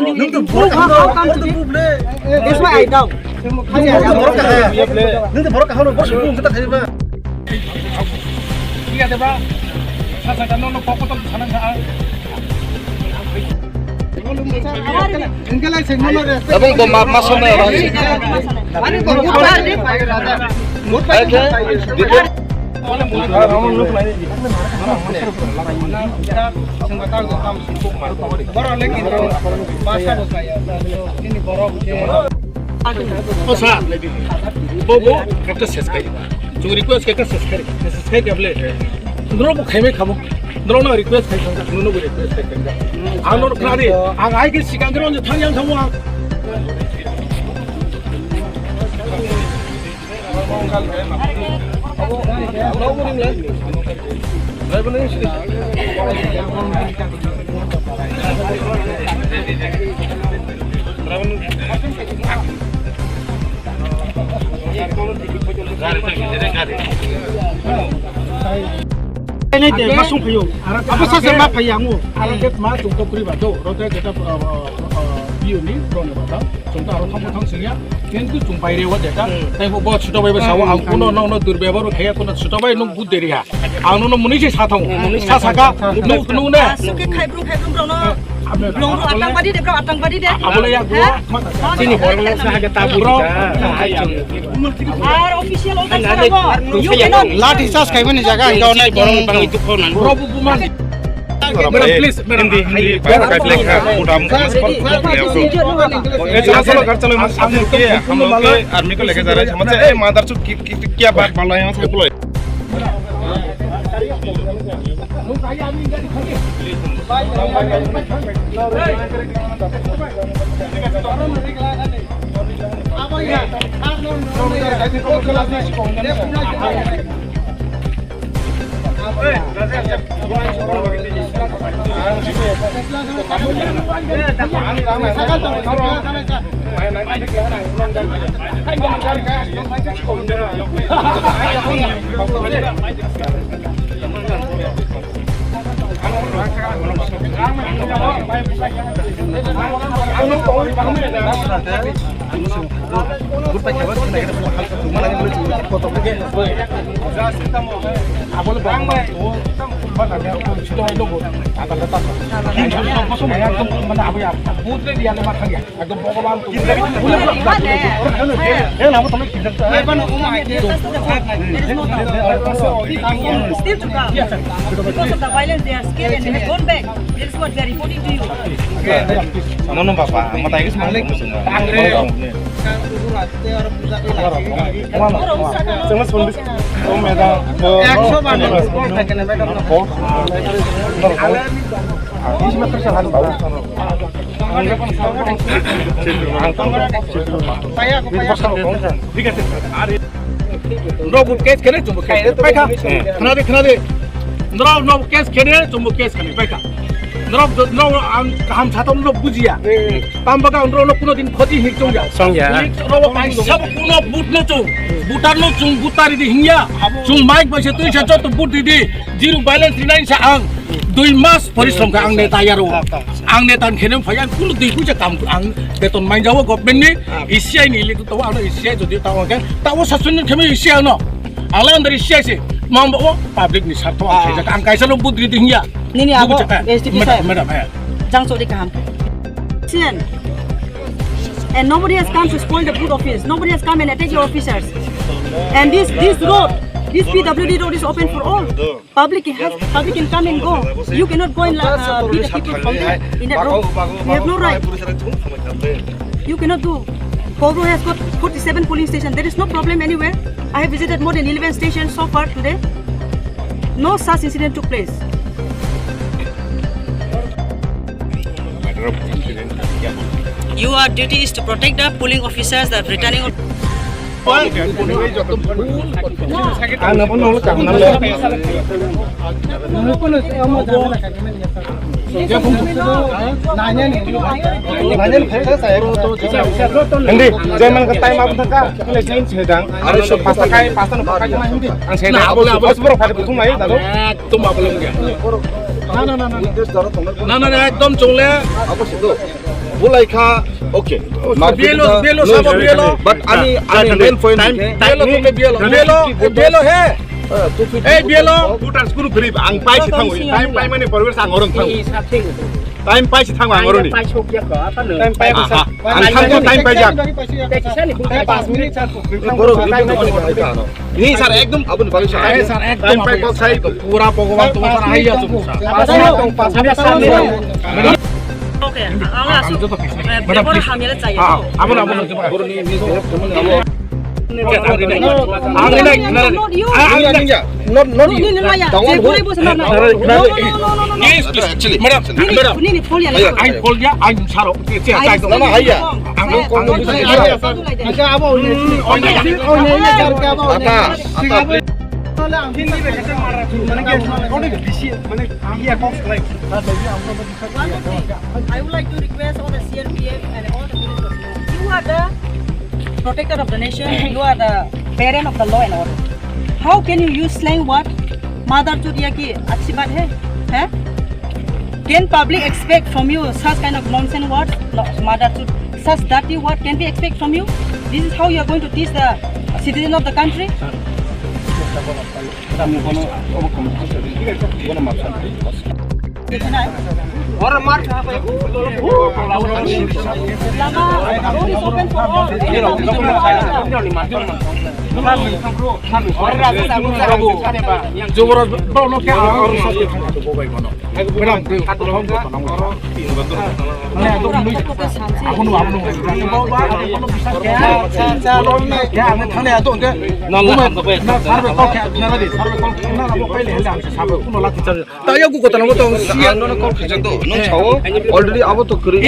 to how come to the move? That's why I doubt. Nung borok kahon bos boom kita thai ba. Iya deh bang. Saya kan nong pokok tuh sana nggak. Abang bom masuk na orang. Oh sah, bobo kita sesuai. Cuma request kita sesuai dia boleh. Nol bu kami kamu, nol na request kita, nol bu request kita. Anor kelari, agai kita siang kita orang thang yang kamu. Ini dia masuk kayu. Apa saja mak kayangu. Araget mak tunggu kuri batu. Roda kita view ni drone bata. Contoh orang kamu thang sini ya. Kentu jumpai lewat ya kan. Tapi buat sudah bayi bersama. Aku no durbebaru kaya aku sudah bayi nung bud deri ya. Aku no munisi satong. Sasaka nung ne. Suke khai bro no. Long atangbadi deh bro, atangbadi deh. Boleh ya gua. Sini orang saya kita bro. Our official order sana go. You cannot. Latih sas kayak mana jaga? Kau naik borong bang itu kau nang. Bro buman. Madam please, madam. Hindi पैर काट लेगा पूरा चलो घर चलो हम लोग के आर्मी को लेके जा रहे हैं समझ ए मादर चुप क्या बात बोल रहे हैं उसको बोलो Still to come. Because of the violence, they are scared and they have gone back. This is what we are reporting to you. No papa mata ini semua lagi semua sebelum oh mereka no case kene cuma case baik kena deh no case kene cuma case kene baik no हम छाता उन लोग बुझिया काम बका उन लोग कुनो दिन खोजी हिक चोंग जा संग या रो पाई सब कुनो बूट न चो बुटार नो चुंग बुतारी दी हिंया चुंग माइक बसे तुई छ तो बूट दी जीरो बैलेंस रिनाइन सा आं 2 मास परिश्रम का आं नेता यारो आं नेता खेने फयान कुनो दै कुजा काम आं बेतन माइन जावो गभर्नमेन्ट नि इसिआई नि इलेक्ट तो आं इसिआई जदि ताव के ताव सासुन खेमे इसिआई न आला अंदर इसिआई से मांबो पब्लिक नि साथ आं काइसा लो बुट दी हिंया Nini ako, STP sir. Madam, Jang Sodi Kaham. And nobody has come to spoil the good office. Nobody has come and attack your officers. And this road, this PWD road is open for all. Public can come and go. You cannot go and beat the people from there in that road. You have no right. You cannot do. Kogo has got 47 polling stations. There is no problem anywhere. I have visited more than 11 stations so far today. No such incident took place. Your duty is to protect the polling officers that are returning. Hindi, jangan ketai maupun teka, lejain sedang. Harus pasta kai, pasta numpang kai jangan hindi. Ang sedang, harus baru pada betul mai, tahu? तुम आप लोग क्या ना एकदम चोले Apa sih itu? Bulaika, okay. Bielo sama bielo. But ani main point. Bielo tu bielo he. Eh bielo. Bukan skuru beri ang pai si tang. Time pai mana perlu sang orang tang. Time pai si tang ang orang ni. Time pai aku sa. Ang tang time pai jak. 5 minit satu. Ini sar ekdom abun bagus sar. Sar Time pai kau saya pura pokok waktu masa ayah tu. Okay, Deborah hamil चाहिए तो. Abun I would like to request all the CRPF and all the ministers. You are the protector of the nation. You are the parent of the law and order. How can you use slang word? Mother चुतिया की अच्छी बात है? हैं? Can public expect from you such kind of nonsense words? Mother चुत, such dirty word can we expect from you? This is how you are going to teach the citizen of the country? देखना है और मार road is open for all. Already abo to kiri.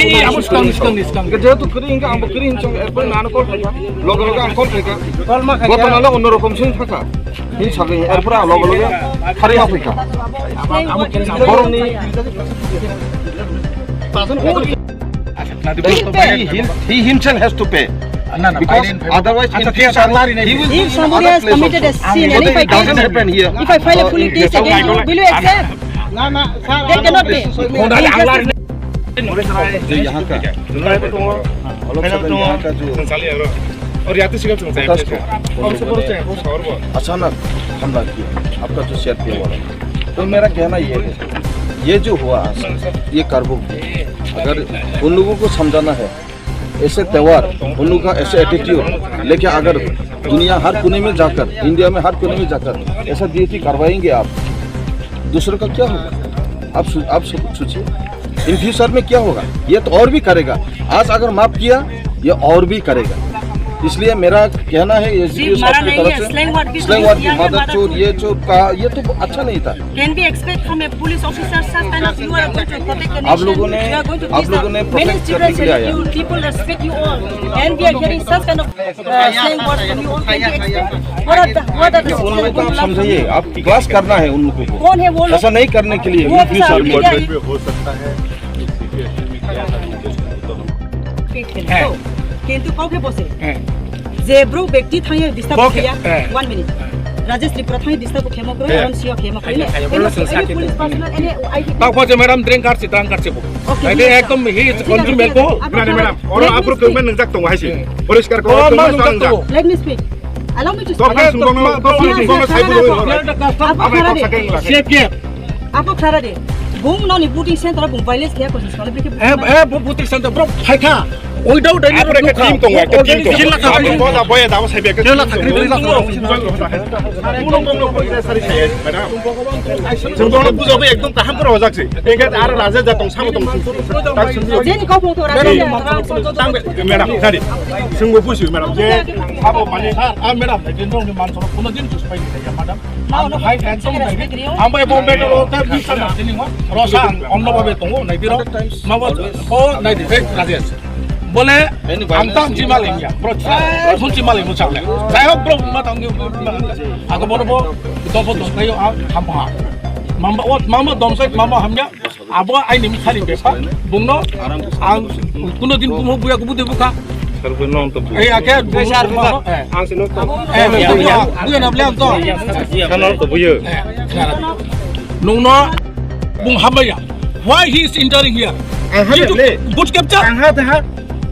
Kerja tu kiri inga abo kiri incong airport nana kau tega. Logo angkor tega. Gua tanah lo rokom sih thaka. Ini saking airport logo hari Afrika. Borong ni. He himself has to pay. Because otherwise in future he will If somebody has committed a sin and if I doesn't happen here. If I file a police case against you, will you accept? They cannot pay. जो यहाँ का और यात्री सिर्फ अचानक हमला किया आपका जो सीआरपीएफ वाला तो मेरा कहना ये है ये जो हुआ ये कारबुक अगर उन लोगों को समझाना है ऐसे त्यौहार उन लोगों का ऐसे एटीट्यूड लेकिन अगर दुनिया हर कोने में जाकर इंडिया में हर कोने में जाकर ऐसा डीएटी करवाएंगे आप दूसरों का क्या होगा आप सोचिए इन फ्यूचर में क्या होगा ये तो और भी करेगा आज अगर माफ किया ये और भी करेगा इसलिए मेरा कहना है ये स्लैंग वर्ड की मदद चोर ये चोर का ये तो अच्छा नहीं था Can we expect from a police officer such kind of you are going to protect the nation? आप लोगों ने many students salute you, people respect you all, and we are hearing such kind of slang words from you all. Can we expect? What are the उन लोगों को आप समझाइए आप class करना है उन लोगों को कौन है वो लोग? ऐसा नहीं करने के लिए वो फ्यूचर में हो सकता है কিন্তু কাউকে বসে জেব্রো ব্যক্তি থাই ডিস্টার্ব কিয়া 1 মিনিট রাজেশ ত্রিপুরা থাই ডিস্টার্ব ক্ষমা করে অন সিও ক্ষমা করে পুলিশ পার্সোনাল এনে IT Tak pasti madam drink karsi terang karsi bu. Jadi ekdom he is consume alcohol. Madam और आप लोग में नजक तो वहां से परिष्कार करो let me speak allow me to तो speak आपको खरा दे बुंग न नि बुटिंग सेन्टर बुंग वायलेंस किया कोशिश कर लेकिन Butik center bro फाइका. Without any आप एक टीम तो है टीम तो आप बहुत आप बोया दावा से बेकर जों दङ बुझाबो एकदम ताहाम पर हो जाक्सै एगे आरो राजा जातों सामो दं जेनि काउको तो राजा मैडम सारी जोंबो बुझियो मैडम जे साबो माने madam दिन दं मान सरो कुनो दिन जुस पाइ दिया madam. No, हाइ टेंशन दं. आमबाय बम्बे रो त बिसा दिनि म रसा अन्नो बाबे दङ नाइदिरो माबा ओ नाइदि राजेश बोले अंतम जिमालिंग bro फुल जिमालिंग मुचाले saya bro matang aku bono to bono kayo hamha mama domsai mama hamnya abo ai ni misali bepa bungno ang kuno din bumo buya kubude buka eh ake besar ang sino buya na blang to kanor to buya nungno bung hamaya why he is entering here Butch capture.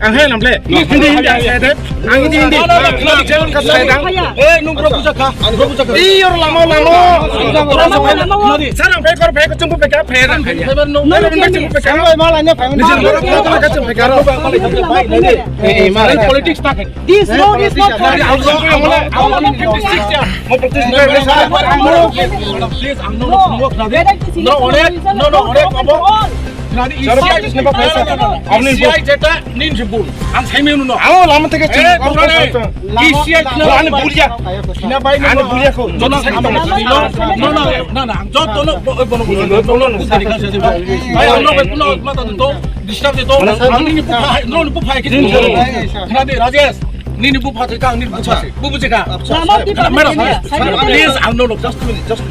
Anghe namle. Hindi ada. Angin hindi. Nunggu bujaka. Iyo lama. Sarang pekor pekor jumpu pekor pekor. Politics target. This road is not for Nini bu pati kang nini bu pati bu ceka. Please, I'm no just a minute, just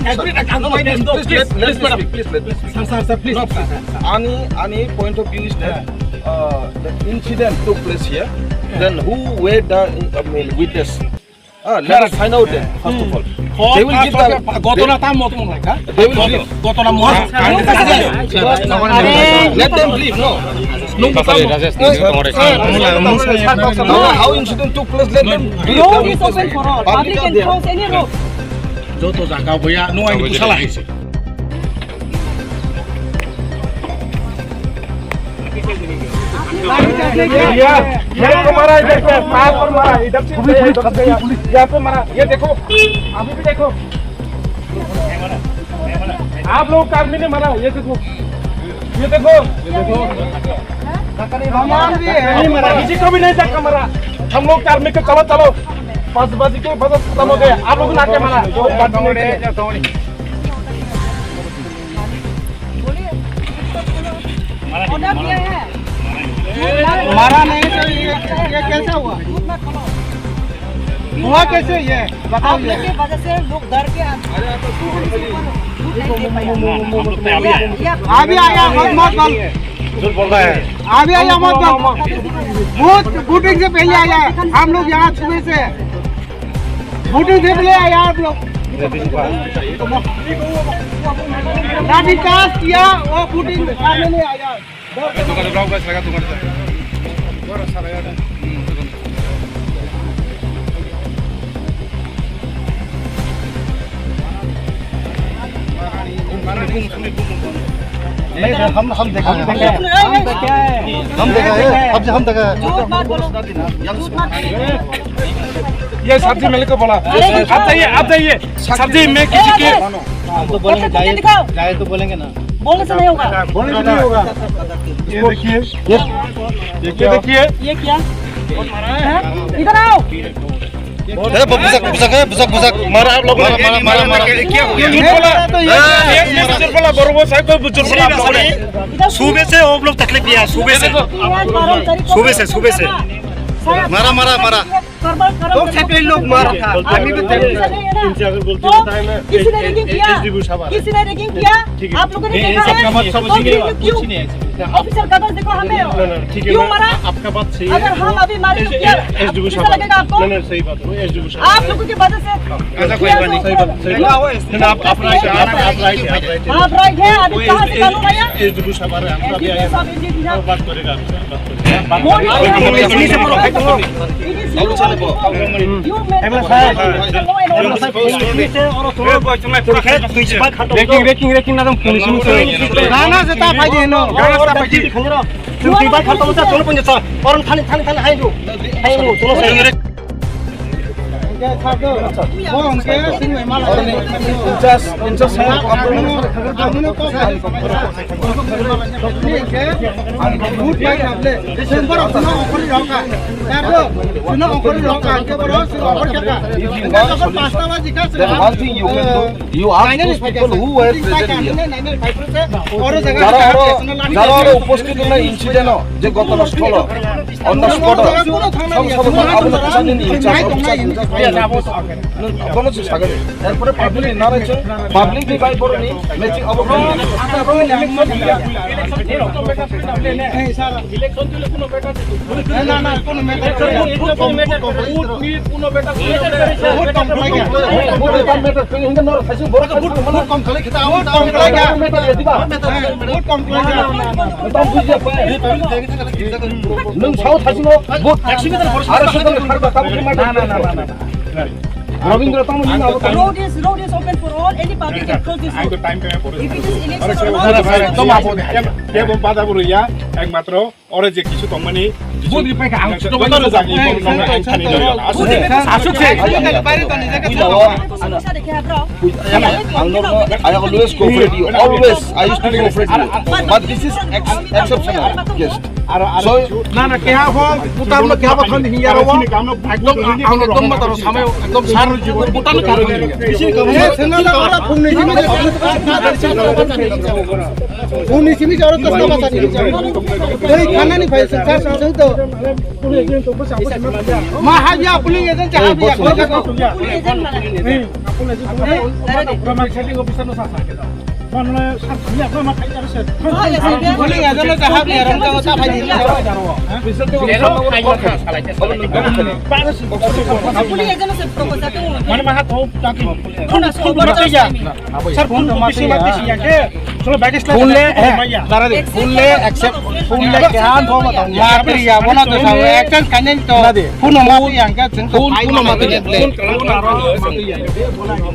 please. Any point of view is that the incident took place here. Then who were the witness? Let us find out then. First of all, they will give the. Gotona tam mau tuh mereka. They will give. Gotona mau. Let them leave. No. How incident took place? Let them. road is open for all. Public can cross any road. Joto jaga boya, no ini tu salah isi. मेरे को मारा इधर पे पार पर मारा इधर से यहाँ पे मारा ये देखो अभी भी देखो आप लोग आदमी ने मारा ये देखो किसी को भी नहीं धक्का मारा हम लोग कार्मिक को चलो 5 बजे के बजे खत्म हो गया आप लोग ने आके मारा ऑर्डर किया है मारा नहीं तो ये कैसा हुआ कैसे ये बताओ आपने की वजह से लोग डर के अभी आया मत अभी आया मत बहुत बूटिंग से पहले आया हम लोग यहाँ सुबह से बूटिंग से पहले आया आप लोग विकास किया वो बूटिंग करने नहीं आया हम देखा ये सब्जी मिल को बोला आप जाइए सब्जी में किसी के तो बोलेंगे जाए तो बोलेंगे ना बोलने से नहीं होगा ये देखिए ये क्या इधर आओ बुसक मारा आप लोगों ने मारा क्या हो गया बरोबर साहब को बुजुर्ग सुबह से हम लोग तकलीफ किया सुबह से मारा लोग छपे लोग मारा था अभी भी किसी ने रैगिंग किया आप लोगों ने देखा है ऑफिसर कागज देखो हमें क्यों मारा आपका बात सही अगर हम अभी मारे तो क्या लगेगा आपको सही बात आप लोगों की वजह से ऐसा कोई बात नहीं सही बात आप राइट है अभी कहाँ से कानून आया बात करेगा रेकिंग ना तुम पुलिस गाना से ता फाइदे नो गाना से फाइदे खंजरा तुम तीन खाता मत चलो पंजा और थाने हाय जो चलो वो उनके सिंह में माल इंचास है आपने को बहुत भाई आपले दिसंबर सुनो ऑफर रखा यार सुनो ऑफर रखा के बरो सुनो ऑफर क्या पास्ता वाजी का one thing you ask those people who were present here. और যারা উপস্থিত না ইনসিডেন্ট যে গত নষ্ট হলো অন্য স্পট কোনো কিছু সাগরে এরপরে পাবলিক না রয়েছে পাবলিক কি ভাই বড় নেই ম্যাচিং অবকাশ Rabindra Road is open for all. Any public can cross this road. If it is election or not, একমাত্র ওরে যে কিছু তংমানি বুদ্ধি পাইকা আং সমস্যা দেখে আপনারা I always cooperate you. Always I used to cooperate you. But this is exceptional. Yes. So না না কেহা হম বুটার না কেহা বাখন হিয়ার হম একদম একদম মাতার সামনে একদম সার জীবন বুটার কার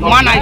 mana